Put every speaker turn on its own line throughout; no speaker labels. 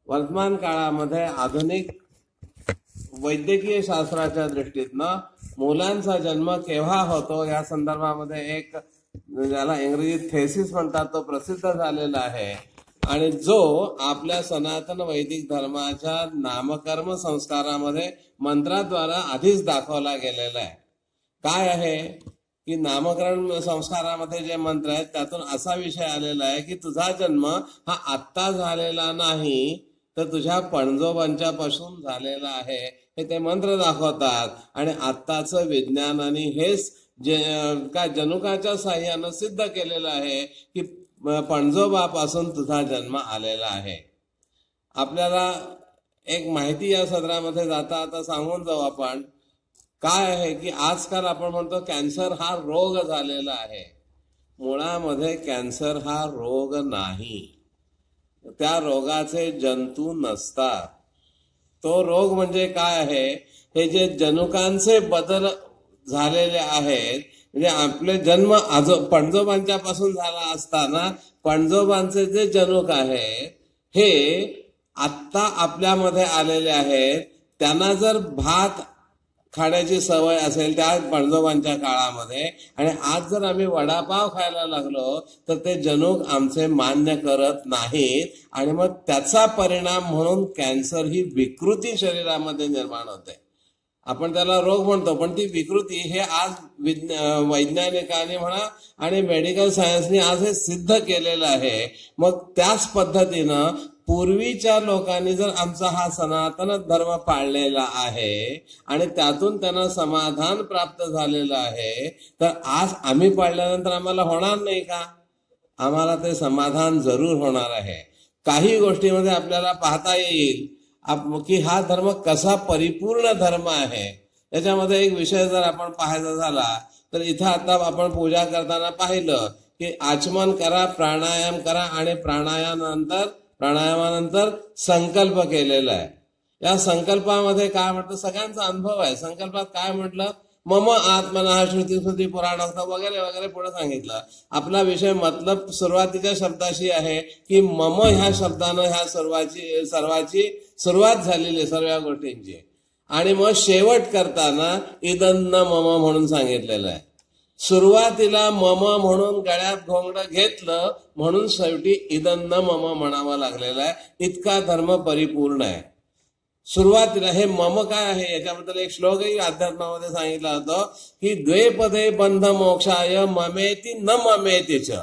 वर्तमान काळामध्ये आधुनिक वैद्यकीय शास्त्राच्या दृष्टीतनं मुलांचा जन्म केव्हा होतो या संदर्भामध्ये एक ज्याला इंग्रजीत थेसिस म्हणतात तो प्रसिद्ध झालेला आहे आणि जो आपल्या सनातन वैदिक धर्माच्या नामकर्म संस्कारामध्ये मंत्राद्वारा आधीच दाखवला गेलेला आहे. काय आहे की नामकरण संस्कारामध्ये जे मंत्र आहेत त्यातून असा विषय आलेला आहे की तुझा जन्म हा आत्ता झालेला नाही तर तुझ्या पणजोबांच्या पासून झालेला आहे हे ते मंत्र दाखवतात. आणि आत्ताचं विज्ञानाने हेच का जनुकाच्या साह्यानं सिद्ध केलेलं आहे की पणजोबापासून तुझा जन्म आलेला आहे. आपल्याला एक माहिती या सदरामध्ये जाता आता सांगून जाऊ आपण. काय आहे की आजकाल आपण म्हणतो कॅन्सर हा रोग झालेला आहे. मुळामध्ये कॅन्सर हा रोग नाही, त्या रोगाचे जंतू नसतात. तो रोग म्हणजे काय आहे, हे जे जनुकांचे बदल झालेले आहेत म्हणजे आपले जन्म पणजोबांच्या पासून झाला असताना पणजोबांचे जे जनुक आहेत हे आत्ता आपल्यामध्ये आलेले आहेत. त्यांना जर भात खाण्याची सवय असेल त्या पणजोबांच्या काळामध्ये आणि आज जर आम्ही वडापाव खायला लागलो तर ते जनुक आमचे मान्य करत नाहीत आणि मग त्याचा परिणाम म्हणून कॅन्सर ही विकृती शरीरामध्ये निर्माण होते. आपण त्याला रोग म्हणतो पण ती विकृती हे आज वैज्ञानिकांनी म्हणा आणि मेडिकल सायन्सने आज हे सिद्ध केलेलं आहे. मग त्याच पद्धतीनं पूर्वीच्या लोकांनी जर आमचा हा सनातन धर्म पाळलेला आहे आणि त्यातून त्यांना समाधान प्राप्त झालेलं आहे तर आज आम्ही पाळल्यानंतर आम्हाला होणार नाही का? आम्हाला ते समाधान जरूर होणार आहे. काही गोष्टीमध्ये आपल्याला पाहता येईल की हा धर्म कसा परिपूर्ण धर्म आहे. त्याच्यामध्ये एक विषय जर आपण पाहायचा झाला तर इथं आता आपण पूजा करताना पाहिलं की आचमन करा, प्राणायाम करा आणि प्राणायामानंतर संकल्प केलेला आहे. या संकल्पामध्ये काय म्हटलं, सगळ्यांचा अनुभव आहे. संकल्पात काय म्हटलं, मम आत्मना श्रुती पुराण वगैरे वगैरे पुढे सांगितलं. आपला विषय मतलब सुरुवातीच्या शब्दाशी आहे की मम ह्या शब्दानं ह्या सर्वाची सुरुवात झालेली सर्व गोष्टींची आणि मग शेवट करताना इदन्न मम म्हणून सांगितलेलं आहे. सुरुवातीला मम म्हणून गळ्यात घोंगडं घेतलं म्हणून शेवटी इदन्न मम म्हणावं लागलेलं आहे. इतका धर्म परिपूर्ण आहे. सुरुवातीला हे मम काय आहे याच्याबद्दल एक श्लोकही अध्यात्मामध्ये सांगितला होता की द्वेपदे बंध मोक्षाय ममेती न ममेती च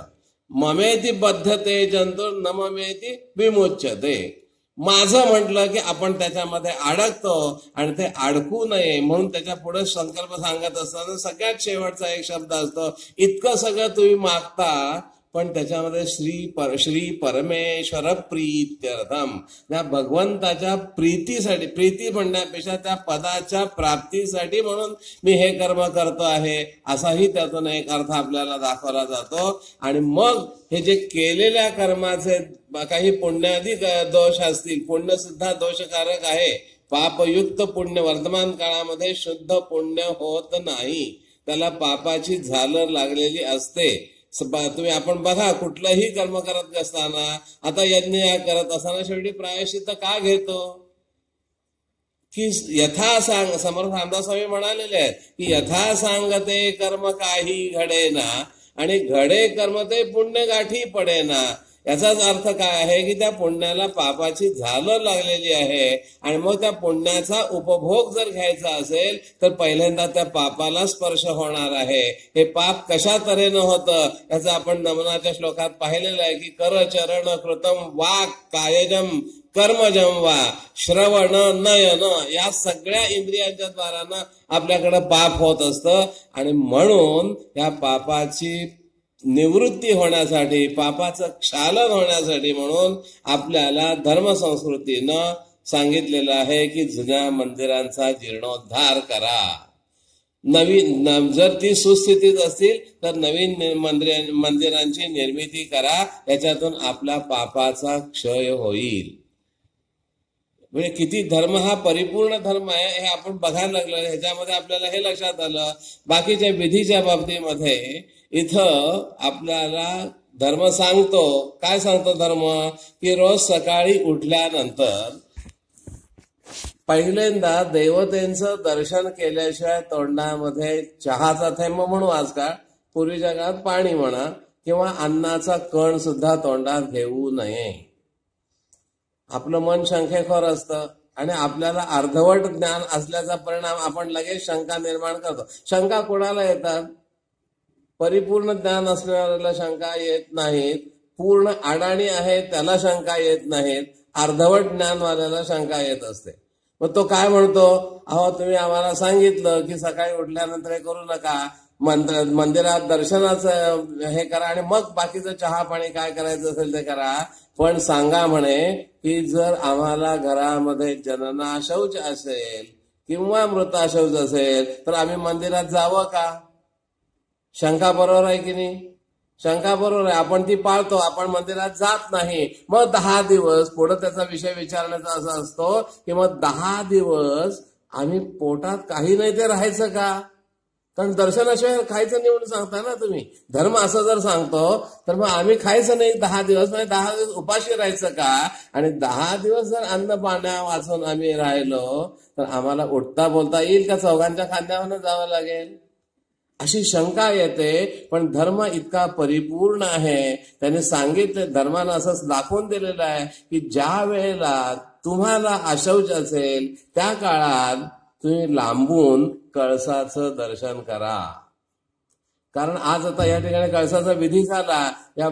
ममेती बद्धते जंतुर न ममेती विमुच्यते. माझं म्हटलं की आपण त्याच्यामध्ये अडकतो आणि ते अडकू नये म्हणून त्याच्या पुढे संकल्प सांगत असताना सगळ्यात शेवटचा एक शब्द असतो, इतकं सगळं तुम्ही मागता पण त्याच्यामध्ये श्री परमेश्वर प्रीत्यर्थम, त्या भगवंताच्या प्रीतीसाठी, प्रीती म्हणण्यापेक्षा त्या पदाच्या प्राप्तीसाठी म्हणून मी हे कर्म करतो आहे असाही त्यातून एक अर्थ आपल्याला दाखवला जातो. आणि मग हे जे केलेल्या कर्माचे काही पुण्यादी दोष असतील, पुण्य सुद्धा दोषकारक आहे. पापयुक्त पुण्य वर्तमान काळामध्ये शुद्ध पुण्य होत नाही, त्याला पापाची झालर लागलेली असते. तुम्ही आपण बघा कुठलंही कर्म करत असताना, आता यज्ञ करत असताना शेवटी प्रायश्चित्त का घेतो की यथा सांग, समर्थ रामदास स्वामी म्हणालेले आहेत की यथा सांगते कर्म काही घडेना आणि घडे कर्म ते पुण्य गाठी पडेना. याचाच अर्थ काय आहे की त्या पुण्याला पापाची झालर लागलेली आहे आणि मग त्या पुण्याचा उपभोग जर घ्यायचा असेल तर पहिल्यांदा त्या पापाला स्पर्श होणार आहे. हे पाप कशा तऱ्हेनं होतं याचं आपण नमनाच्या श्लोकात पाहिलेलं आहे की कर चरण कृतम वाक् कायजम कर्मजम वा श्रवण नयन या सगळ्या इंद्रियांच्या द्वारानं आपल्याकडे पाप होत असतं. आणि म्हणून या पापाची निवृत्ती होण्यासाठी, पापाचं क्षालन होण्यासाठी म्हणून आपल्याला धर्मसंस्कृतीनं सांगितलेलं आहे की जुन्या मंदिरांचा जीर्णोद्धार करा. नवीन जर ती सुस्थितीत असतील तर नवीन मंदिरांची निर्मिती करा. याच्यातून आपला पापाचा क्षय होईल. म्हणजे किती धर्म हा परिपूर्ण धर्म आहे हे आपण बघायला लागलो. ह्याच्यामध्ये आपल्याला हे लक्षात आलं. बाकीच्या विधीच्या बाबतीमध्ये इथं आपल्याला धर्म सांगतो, काय सांगतो धर्म, की रोज सकाळी उठल्यानंतर पहिल्यांदा देवतेंचं दर्शन केल्याशिवाय तोंडामध्ये चहाचा थेंब म्हणू आजकाल, पूर्वीच्या काळात पाणी म्हणा, किंवा अन्नाचा कण सुद्धा तोंडात घेऊ नये. आपलं मन शंखेखोर असतं आणि आपल्याला अर्धवट ज्ञान असल्याचा परिणाम आपण लगेच शंका निर्माण करतो. शंका कोणाला येतात? परिपूर्ण ज्ञान असलेल्याला शंका येत नाहीत, पूर्ण अडाणी आहे त्याला शंका येत नाहीत, अर्धवट ज्ञानवाल्याला शंका येत असते. मग तो काय म्हणतो, अहो तुम्ही आम्हाला सांगितलं की सकाळी उठल्यानंतर हे करू नका, मंदिरात दर्शनाचं हे करा आणि मग बाकीचं चहा पाणी काय करायचं असेल ते करा, पण सांगा म्हणे की जर आम्हाला घरामध्ये जननाशौच असेल किंवा मृताशौच असेल तर आम्ही मंदिरात जावं का? शंका बरोबर आहे की नाही? शंका बरोबर आहे, आपण ती पाळतो, आपण मंदिरात जात नाही. मग 10 दिवस पुढे त्याचा विषय विचारण्याचा असा असतो की मग 10 दिवस आम्ही पोटात काही नाही ते राहायचं का? कारण दर्शनाशिवाय खायचं नाही म्हणून सांगता ना तुम्ही. धर्म असं जर सांगतो तर मग आम्ही खायचं नाही 10 दिवस, म्हणजे 10 दिवस उपाशी राहायचं का? आणि 10 दिवस जर अन्न पाण्या वाचून आम्ही राहिलो तर आम्हाला उठता बोलता येईल का? चौघांच्या खांद्यावर जावं लागेल, अशी शंका येते. पण धर्म इतका परिपूर्ण आहे, त्याने सांगितले, धर्मानं असं दाखवून दिलेलं आहे की ज्या वेळेला तुम्हाला अशौच असेल त्या काळात तुम्ही लांबून कळसाचं दर्शन करा. कारण आज आता या ठिकाणी कळसाचा विधी झाला, या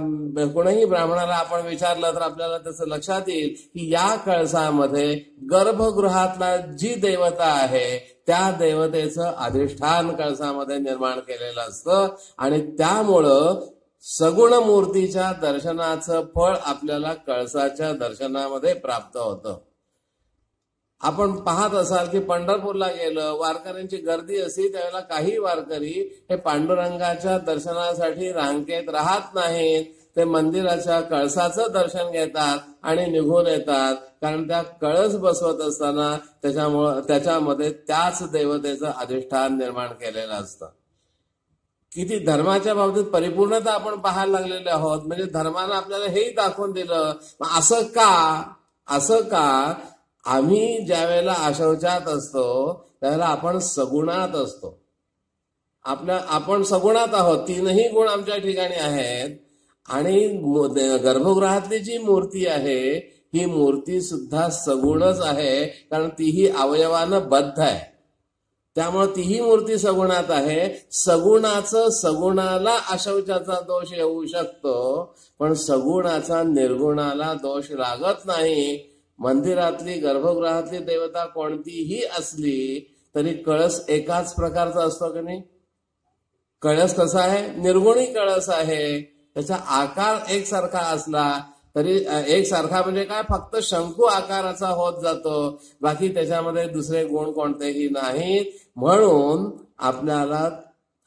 कोणाही ब्राह्मणाला आपण विचारलं तर आपल्याला त्याचं लक्षात येईल की या कळसामध्ये गर्भगृहातला जी देवता आहे त्या देवतेचं अधिष्ठान कळसामध्ये निर्माण केलेलं असतं आणि त्यामुळं सगुण मूर्तीच्या दर्शनाचं फळ आपल्याला कळसाच्या दर्शनामध्ये प्राप्त होतं. आपण पाहत असाल की पंढरपूरला गेलं, वारकऱ्यांची गर्दी असली त्यावेळेला काही वारकरी हे पांडुरंगाच्या दर्शनासाठी रांगेत राहत नाहीत, ते मंदिराच्या कळसाचं दर्शन घेतात आणि निघून येतात. कारण त्या कळस बसवत असताना त्याच्यामध्ये त्याच देवतेचं अधिष्ठान निर्माण केलेलं असतं. किती धर्माच्या बाबतीत परिपूर्णता आपण पाहायला लागलेले आहोत. म्हणजे धर्मानं आपल्याला हेही दाखवून दिलं. असं का आम्ही ज्या वेळेला अशौचात असतो त्यावेळेला आपण सगुणात असतो. आपण सगुणात आहोत, 3ही गुण आमच्या ठिकाणी आहेत. आणि गर्भगृहातली जी मूर्ती आहे ही मूर्ती सुद्धा सगुणच आहे, कारण तीही अवयवानं बद्ध आहे. त्यामुळे तीही मूर्ती सगुणात आहे. सगुणाचं सगुणाला अशौचाचा दोष येऊ शकतो, पण सगुणाचा निर्गुणाला दोष लागत नाही. मंदिरातली गर्भगृहातली देवता कोणतीही असली तरी कळस एकाच प्रकारचा असतो की नाही? कळस कसा आहे? निर्गुणी कळस आहे. त्याचा आकार एकसारखा असला तरी एकसारखा म्हणजे काय, फक्त शंकू आकाराचा होत जातो, बाकी त्याच्यामध्ये दुसरे गुण कोणतेही नाहीत. म्हणून आपल्याला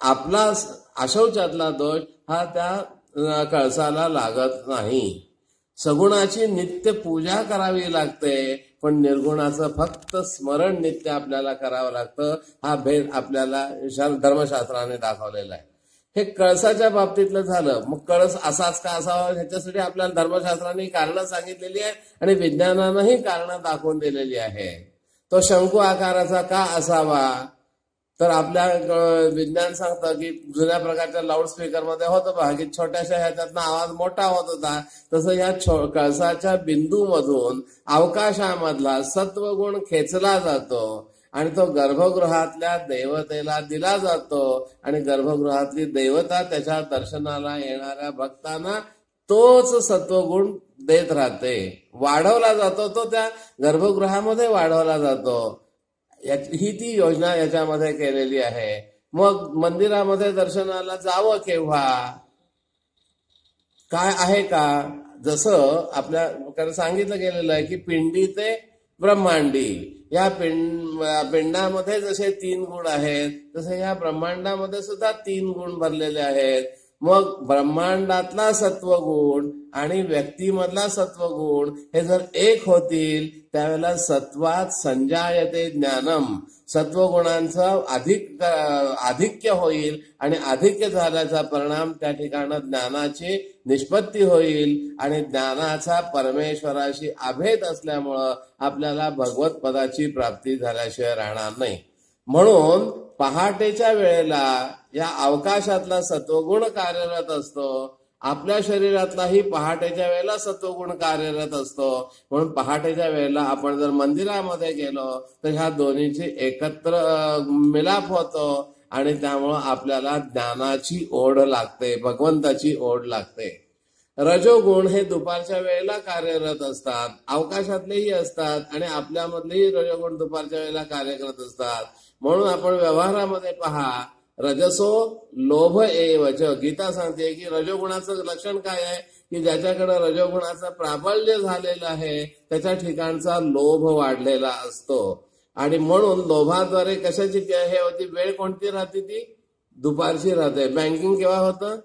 आपला अशौचातला दोष हा त्या कळसाला लागत नाही. सगुणाची नित्य पूजा करावी लागते, पण निर्गुणाचं फक्त स्मरण नित्य आपल्याला करावं लागतं. हा भेद आपल्याला धर्मशास्त्राने दाखवलेला आहे. हे कळसाच्या बाबतीतलं झालं. मग कळस असाच का असावा ह्याच्यासाठी आपल्याला धर्मशास्त्राने कारणं सांगितलेली आहे आणि विज्ञानानंही कारणं दाखवून दिलेली आहे. तो शंकू आकाराचा का असावा, तर आपल्या विज्ञान सांगतं की जुन्या प्रकारच्या लाऊडस्पीकरमध्ये होतं पहा की छोट्याशा ह्याच्यातनं आवाज मोठा होत होता, तसं या कळसाच्या बिंदूमधून अवकाशामधला सत्वगुण खेचला जातो आणि तो गर्भगृहातल्या देवतेला दिला जातो आणि गर्भगृहातली देवता त्याच्या दर्शनाला येणाऱ्या भक्तांना तोच सत्वगुण देत राहते. वाढवला जातो, तो त्या गर्भगृहामध्ये वाढवला जातो. ही ती योजना याच्यामध्ये केलेली आहे. मग मंदिरामध्ये दर्शनाला जावं केव्हा, काय आहे का? जसं आपल्याकडे सांगितलं गेलेलं आहे की पिंडी ते ब्रह्मांडी, या पिंडामध्ये जसे 3 गुण आहेत तसे या ब्रह्मांडामध्ये सुद्धा 3 गुण भरलेले आहेत. मग ब्रह्मांडातला सत्वगुण आणि व्यक्तीमधला सत्वगुण हे जर एक होतील त्यावेळेला सत्वात संजायते ज्ञानम, सत्वगुणांचं आधिक्य होईल आणि आधिक्य झाल्याचा परिणाम त्या ठिकाणी ज्ञानाची निष्पत्ती होईल आणि ज्ञानाचा परमेश्वराशी अभेद असल्यामुळं आपल्याला भगवत पदाची प्राप्ती झाल्याशिवाय राहणार नाही. म्हणून पहाटेच्या वेळेला या अवकाशातला सत्वगुण कार्यरत असतो, आपल्या शरीरातलाही पहाटेच्या वेळेला सत्वगुण कार्यरत असतो. म्हणून पहाटेच्या वेळेला आपण जर मंदिरामध्ये गेलो तर ह्या दोन्हीची एकत्र मिलाप होतो आणि त्यामुळं आपल्याला ज्ञानाची ओढ लागते, भगवंताची ओढ लागते. रजोगुण हे दुपारच्या वेळेला कार्यरत असतात, अवकाशातलेही असतात आणि आपल्यामधलेही रजोगुण दुपारच्या वेळेला कार्य करत असतात. म्हणून आपण व्यवहारामध्ये पहा, रजसो लोभ एवच. गीता सांगते की रजोगुणाचं लक्षण काय आहे की ज्याच्याकडे रजोगुणाचं प्राबल्य झालेलं आहे त्याच्या ठिकाणचा लोभ वाढलेला असतो. आणि म्हणून लोभाद्वारे कशाची हे होती, वेळ कोणती राहते, ती दुपारची राहते. बँकिंग केव्हा होतं,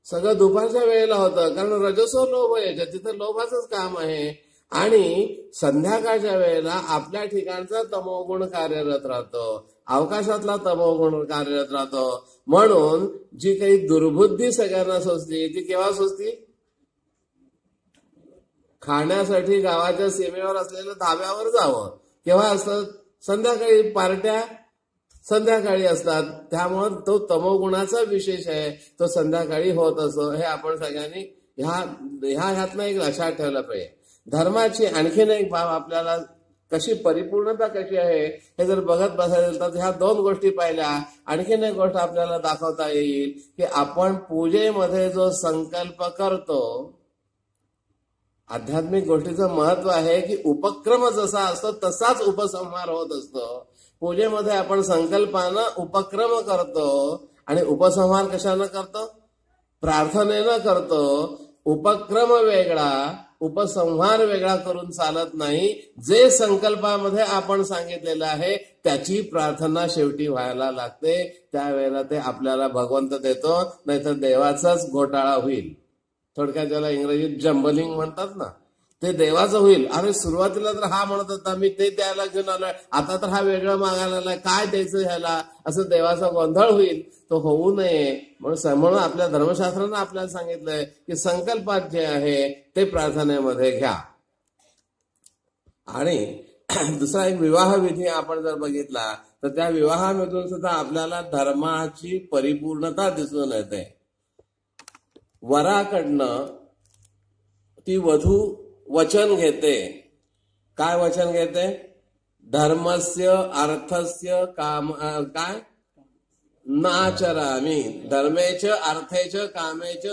सगळं दुपारच्या वेळेला होतं, कारण रजसो लोभ आहे, तिथं लोभाचंच काम आहे. आणि संध्याकाळच्या वेळेला आपल्या ठिकाणचा तमोगुण कार्यरत राहतो, अवकाशातला तमोगुण कार्यरत राहतो. म्हणून जी काही दुर्बुद्धी सगळ्यांना सुचली ती केव्हा सुचली, खाण्यासाठी गावाच्या सीमेवर असलेल्या धाब्यावर जावं. केव्हा असतं, संध्याकाळी. पार्ट्या संध्याकाळी असतात, त्यामुळे तो तमोगुणाचा विशेष आहे, तो संध्याकाळी होत असतो. हे आपण सगळ्यांनी ह्यातनं एक लक्षात ठेवलं पाहिजे. धर्माची आणखीन एक बाब आपल्याला कशी परिपूर्णता कशी आहे हे जर बघत बसायचं तर ह्या दोन गोष्टी पाहिल्या. आणखीन एक गोष्ट आपल्याला दाखवता येईल की आपण पूजेमध्ये जो संकल्प करतो, आध्यात्मिक गोष्टीचं महत्व आहे की उपक्रम जसा असतो तसाच उपसंहार होत असतो. पूजेमध्ये आपण संकल्पानं उपक्रम करतो आणि उपसंहार कशानं करतो, प्रार्थनेनं करतो. उपक्रम वेगळा, उपसंहार वेगळा करून चालत नाही. जे संकल्पामध्ये आपण सांगितलेलं आहे त्याची प्रार्थना शेवटी व्हायला लागते, त्यावेळेला ते आपल्याला भगवंत देतो, नाहीतर देवाचाच घोटाळा होईल. थोडक्यात ज्याला इंग्रजीत जम्बलिंग म्हणतात ना, ते देवाचं होईल. अरे सुरुवातीला तर हा म्हणत होता मी ते द्यायला घेऊन आलोय, आता तर हा वेगळं मागायला आलाय, काय द्यायचं ह्याला, असं देवाचा गोंधळ होईल. तो होऊ नये म्हणून आपल्या धर्मशास्त्रानं आपल्याला सांगितलंय की संकल्पात जे आहे ते प्रार्थनेमध्ये घ्या. आणि दुसरा एक विवाह विधी आपण जर बघितला तर त्या विवाहामधून सुद्धा आपल्याला धर्माची परिपूर्णता दिसून येते. वराकडनं ती वधू वचन घेते. काय वचन घेते, धर्मस्य अर्थस्य काम काय नाचरामी, धर्मेच अर्थेच कामेच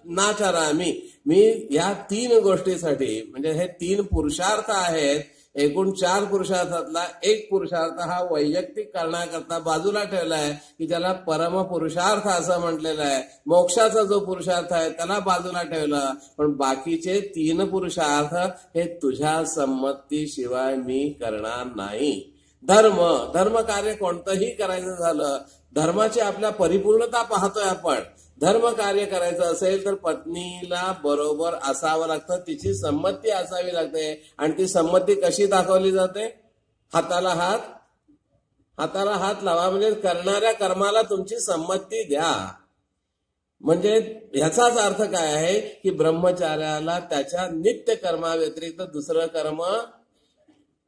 नाचरामी. मी या तीन गोष्टीसाठी, म्हणजे हे तीन पुरुषार्थ आहेत, एकूण 4 पुरुषार्थातला एक पुरुषार्थ हा वैयक्तिक करण्याकरता बाजूला ठेवलाय की ज्याला परम पुरुषार्थ असं म्हटलेलं आहे. मोक्षाचा जो पुरुषार्थ आहे त्याला बाजूला ठेवलं, पण बाकीचे 3 पुरुषार्थ हे तुझ्या संमतीशिवाय मी करणार नाही. धर्म कार्य कोणतंही करायचं झालं, धर्माची आपल्या परिपूर्णता पाहतोय आपण. धर्म कार्य करायचं असेल तर पत्नीला बरोबर असावं लागतं, तिची संमती असावी लागते. आणि ती संमती कशी दाखवली जाते, हाताला हात लावा, म्हणजे करणाऱ्या कर्माला तुमची संमती द्या. म्हणजे ह्याचाच अर्थ काय आहे की ब्रह्मचार्याला त्याच्या नित्य कर्माव्यतिरिक्त दुसरं कर्म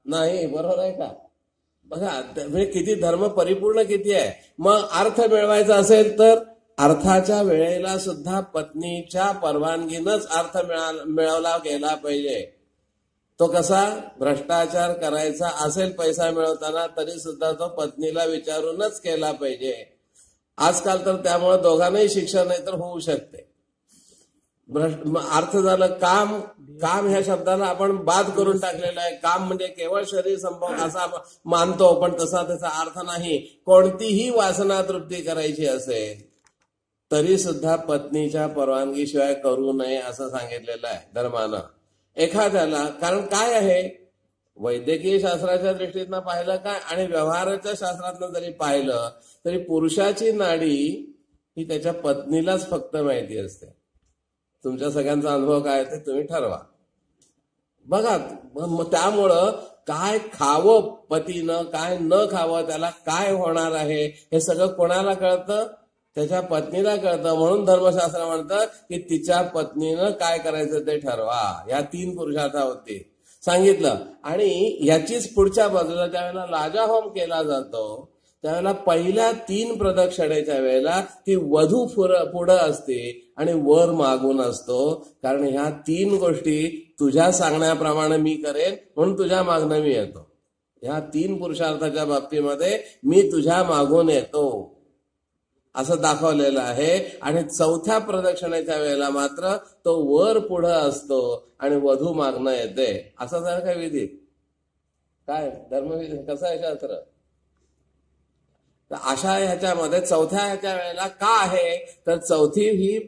नाही. बरोबर आहे का? बघा म्हणजे किती धर्म परिपूर्ण किती आहे. मग अर्थ मिळवायचा असेल तर अर्थाच्या वेळेला सुद्धा पत्नीच्या परवानगीनंच अर्थ मिळवला गेला पाहिजे. तो कसा, भ्रष्टाचार करायचा असेल पैसा मिळवताना तरी सुद्धा तो पत्नीला विचारूनच केला पाहिजे. आजकाल तर त्यामुळे दोघांनाही शिक्षा नाही तर होऊ शकते. अर्थ झालं काम. काम ह्या शब्दाला आपण बाद करून टाकलेला आहे. काम म्हणजे केवळ शरीर संभोग असा मानतो, पण तसा त्याचा अर्थ नाही. कोणतीही वासना तृप्ती करायची असेल तरी सुद्धा पत्नीच्या परवानगीशिवाय करू नये असं सांगितलेलं आहे धर्मानं. एखाद्याला, कारण काय आहे, वैद्यकीय शास्त्राच्या दृष्टीनं पाहिलं काय आणि व्यवहाराच्या शास्त्रातनं जरी पाहिलं तरी पुरुषाची नाडी ही त्याच्या पत्नीलाच फक्त माहिती असते. तुमच्या सगळ्यांचा अनुभव काय ते तुम्ही ठरवा. बघा त्यामुळं काय खावं पतीनं, काय न खावं, त्याला काय होणार आहे हे सगळं कोणाला कळतं, त्याच्या पत्नीला कळतं, म्हणून धर्मशास्त्र म्हणतं की तिच्या पत्नीनं काय करायचं ते ठरवा. या 3 पुरुषार्थावरती सांगितलं. आणि याचीच पुढच्या बाजूला ज्यावेळेला लाजा होम केला जातो त्यावेळेला पहिल्या 3 प्रदक्षिणेच्या वेळेला ती वधू पुढं असते आणि वर मागून असतो. कारण ह्या 3 गोष्टी तुझ्या सांगण्याप्रमाणे मी करेन म्हणून तुझ्या मागणं मी येतो. ह्या 3 पुरुषार्थाच्या बाबतीमध्ये मी तुझ्या मागून येतो असं दाखवलेलं आहे. आणि 4थ्या प्रदक्षिणेच्या वेळेला मात्र तो वर पुढं असतो आणि वधू मागणं येते. असं जर काय विधी काय धर्मविधी कसं आहे शास्त्र. तर अशा ह्याच्यामध्ये 4थ्या ह्याच्या वेळेला का आहे तर 4थी ही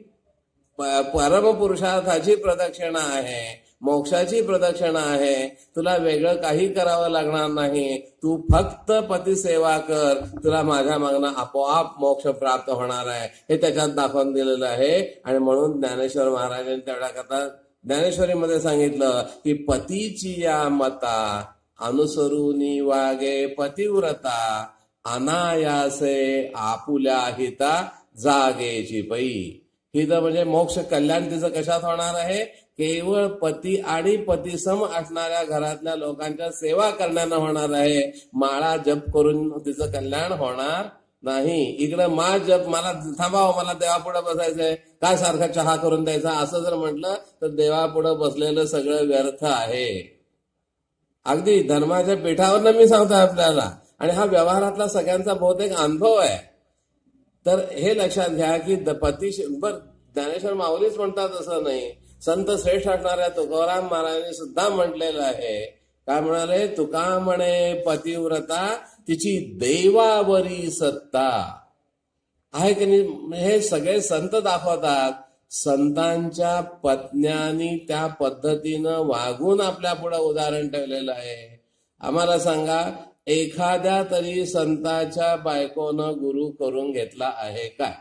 परमपुरुषार्थाची प्रदक्षिणा आहे, मोक्षाची प्रदक्षिणा आहे. तुला वेगळं काही करावं लागणार नाही. तू फक्त पतिसेवा कर, तुला माझ्या मागणं आपोआप मोक्ष प्राप्त होणार आहे हे त्याच्यात दाखवून दिलेलं आहे. आणि म्हणून ज्ञानेश्वर महाराजांनी तेवढ्या करता ज्ञानेश्वरीमध्ये सांगितलं की पतीची या मता अनुसरूनी वागे पतिव्रता अनायासे आपुल्या हिता जागेची पै. हित म्हणजे मोक्ष कल्याण तिचं कशात होणार आहे. केवळ पती आणि पतिसम असणाऱ्या घरातल्या लोकांच्या सेवा करण्यानं होणार आहे. माळा जप करून तिचं कल्याण होणार नाही. इकडं मा जप मला थांबावं, मला देवापुढं बसायचंय, काय सारखा चहा करून द्यायचा असं जर म्हटलं तर देवापुढं बसलेलं सगळं व्यर्थ आहे. अगदी धर्माच्या पीठावरनं मी सांगतो आपल्याला. आणि हा व्यवहारातला सगळ्यांचा बहुतेक अनुभव आहे. तर हे लक्षात घ्या की पती ज्ञानेश्वर माऊलीच म्हणतात असं नाही, संत श्रेष्ठ असणाऱ्या तुकाराम महाराजांनी सुद्धा म्हटलेलं आहे. काय म्हणाले, तुका म्हणे पतिव्रता तिची देवावरी सत्ता आहे की नाही. हे सगळे संत दाखवतात. संतांच्या पत्न्यांनी त्या पद्धतीनं वागून आपल्या पुढे उदाहरण ठेवलेलं आहे. आम्हाला सांगा, एखाद्या तरी संताच्या बायकोनं गुरु करून घेतला आहे काय,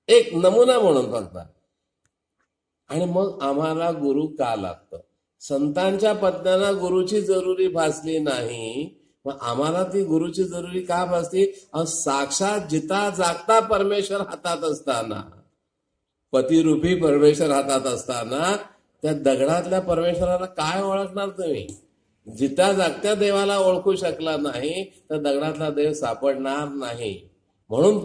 एक नमुना म्हणून फक्त. आणि मग आम्हाला गुरु का लागतं. संतांच्या पत्न्यांना गुरुची जरुरी भासली नाही, मग आम्हाला ती गुरुची जरुरी का भासली. साक्षात जिता जागता परमेश्वर हातात असताना, पतिरूपी परमेश्वर हातात असताना त्या दगडातल्या परमेश्वराला काय ओळखणार तुम्ही. जिता जागत्या देवाला ओळखू शकला नाही तर दगडातला देव सापडणार नाही. म्हणून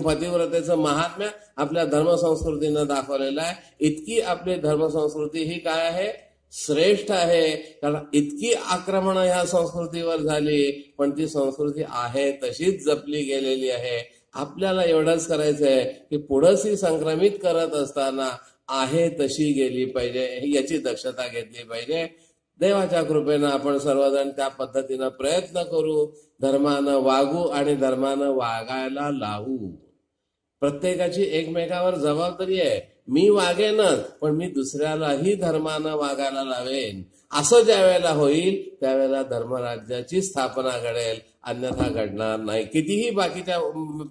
पतिव्रतेचं महात्म्य आपल्या धर्मसंस्कृतीनं दाखवलेलं आहे. इतकी आपली धर्मसंस्कृती ही काय आहे, श्रेष्ठ आहे. कारण इतकी आक्रमण ह्या संस्कृतीवर झाली पण ती संस्कृती आहे तशीच जपली गेलेली आहे. आपल्याला एवढंच करायचंय की पुढंही संक्रमित करत असताना आहे तशी गेली पाहिजे, याची दक्षता घेतली पाहिजे. देवाच्या कृपेनं आपण सर्वजण त्या पद्धतीनं प्रयत्न करू, धर्मानं वागू आणि धर्मानं वागायला लावू. प्रत्येकाची एकमेकावर जबाबदारी आहे. मी वागेनच पण मी दुसऱ्यालाही धर्मानं वागायला लावेन. असं ज्या वेळेला होईल त्यावेळेला धर्मराज्याची स्थापना घडेल, अन्यथा घडणार नाही. कितीही बाकीच्या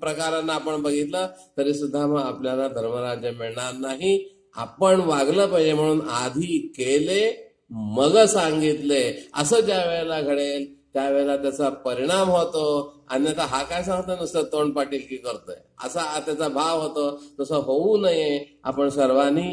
प्रकारांना आपण बघितलं तरी सुद्धा मग आपल्याला धर्मराज्य मिळणार नाही. आपण वागलं पाहिजे म्हणून आधी केले मग सांगितले असं ज्या वेळेला घडेल त्यावेळेला त्याचा परिणाम होतो. अन्यथा हा काय सांगतो नुसतं तोंड पाटीलकी करतोय असा त्याचा भाव होतो. तसं होऊ नये. आपण सर्वांनी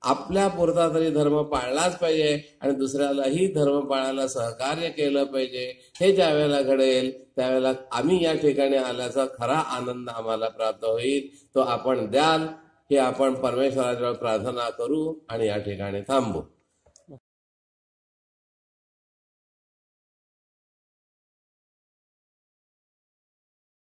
आपल्या पुरता तरी धर्म पाळलाच पाहिजे आणि दुसऱ्यालाही धर्म पाळायला सहकार्य केलं पाहिजे. हे ज्या वेळेला घडेल त्यावेळेला आम्ही या ठिकाणी आल्याचा खरा आनंद आम्हाला प्राप्त होईल. तो आपण द्याल हे आपण परमेश्वराजवळ प्रार्थना करू आणि या ठिकाणी थांबू.